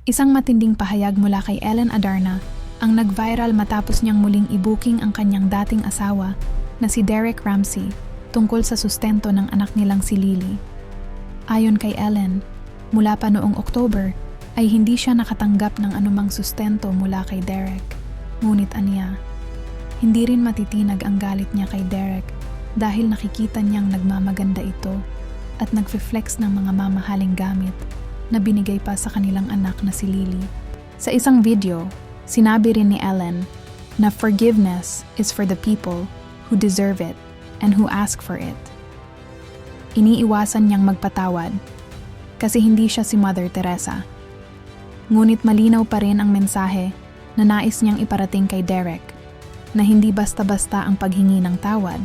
Isang matinding pahayag mula kay Ellen Adarna ang nag-viral matapos niyang muling i-booking ang kanyang dating asawa na si Derek Ramsey tungkol sa sustento ng anak nilang si Lily. Ayon kay Ellen, mula pa noong October ay hindi siya nakatanggap ng anumang sustento mula kay Derek. Ngunit aniya, hindi rin matitinag ang galit niya kay Derek dahil nakikita niyang nagmamaganda ito at nagfe-flex ng mga mamahaling gamit na binigay pa sa kanilang anak na si Lily. Sa isang video, sinabi rin ni Ellen na forgiveness is for the people who deserve it and who ask for it. Iniiwasan niyang magpatawad kasi hindi siya si Mother Teresa. Ngunit malinaw pa rin ang mensahe na nais niyang iparating kay Derek na hindi basta-basta ang paghingi ng tawad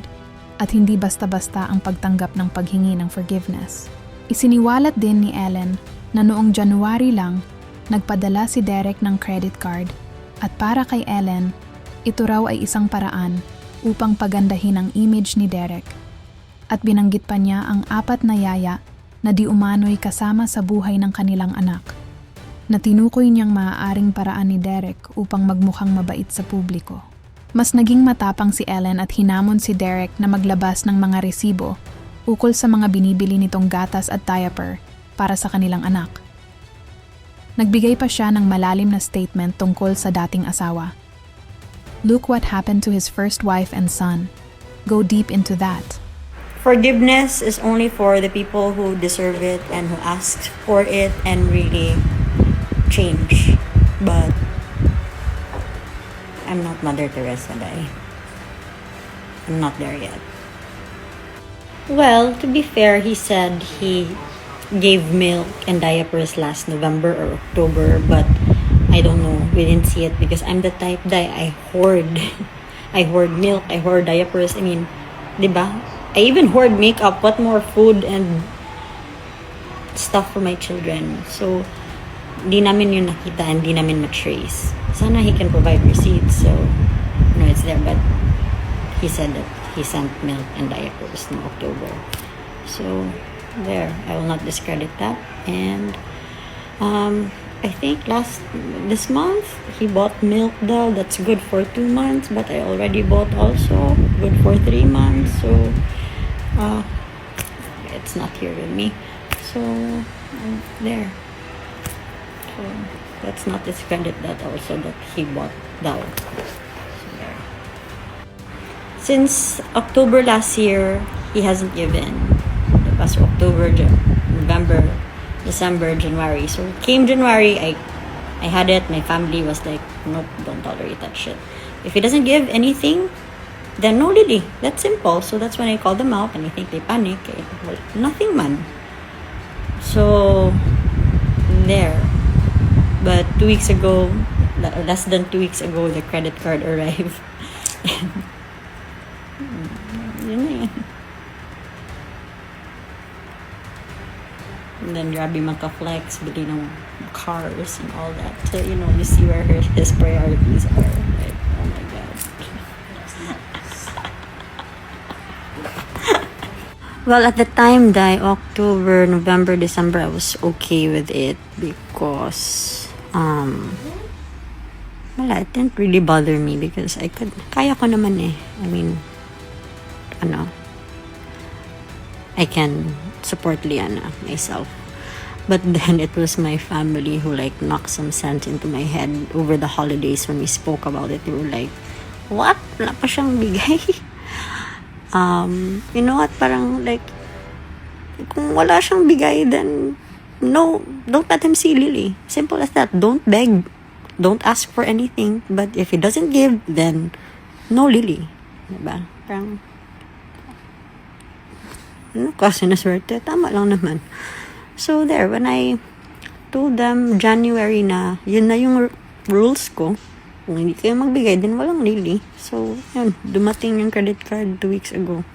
at hindi basta-basta ang pagtanggap ng paghingi ng forgiveness. Isiniwalat din ni Ellen na noong January lang, nagpadala si Derek ng credit card at para kay Ellen, ito raw ay isang paraan upang pagandahin ang image ni Derek. At binanggit pa niya ang 4 na yaya na di umano'y kasama sa buhay ng kanilang anak, na tinukoy niyang maaaring paraan ni Derek upang magmukhang mabait sa publiko. Mas naging matapang si Ellen at hinamon si Derek na maglabas ng mga resibo ukol sa mga binibili nitong gatas at diaper para sa kanilang anak. Nagbigay pa siya ng malalim na statement tungkol sa dating asawa. Look what happened to his first wife and son. Go deep into that. Forgiveness is only for the people who deserve it and who ask for it and really change. But I'm not Mother Teresa, Dai. I'm not there yet. Well, to be fair, he said he gave milk and diapers last November or October, but I don't know. We didn't see it because I'm the type that I hoard. I hoard milk, I hoard diapers. I mean, diba? I even hoard makeup. What more food and stuff for my children? So, di namin yun nakita and di namin ma-trace. Sana he can provide receipts, so no, it's there. But he said that he sent milk and diapers in October. So, there, I will not discredit that. And I think this month he bought milk daw. That's good for 2 months, but I already bought also good for 3 months. So it's not here with me. So there. So let's not discredit that also that he bought daw. So there. Since October last year, he hasn't given. So October, November, December, January. So came January, I had it. My family was like, nope, don't tolerate that shit. If he doesn't give anything, then no Lily. That's simple. So that's when I call them out and I think they panic. Well, nothing man. So there. But 2 weeks ago, less than 2 weeks ago, the credit card arrived. Yun na yan. And then grabe magka-flex, bili ng cars and all that. So, you know, you see where his priorities are. Like, oh my God. Well, at the time, October, November, December, I was okay with it because, it didn't really bother me because kaya ko naman eh. I mean, I can support Liana myself. But then it was my family who like knocked some sense into my head over the holidays when we spoke about it. They were like, what? Wala pa siyang bigay? You know what? Parang like, kung wala siyang bigay, then no, don't let him see Lily. Simple as that. Don't beg. Don't ask for anything. But if he doesn't give, then no Lily. Diba? Parang, kasi naswerte, tama lang naman. So there, when I told them January na, yun na yung rules ko, kung hindi kayo magbigay, then walang Lily. So, yun, dumating yung credit card 2 weeks ago.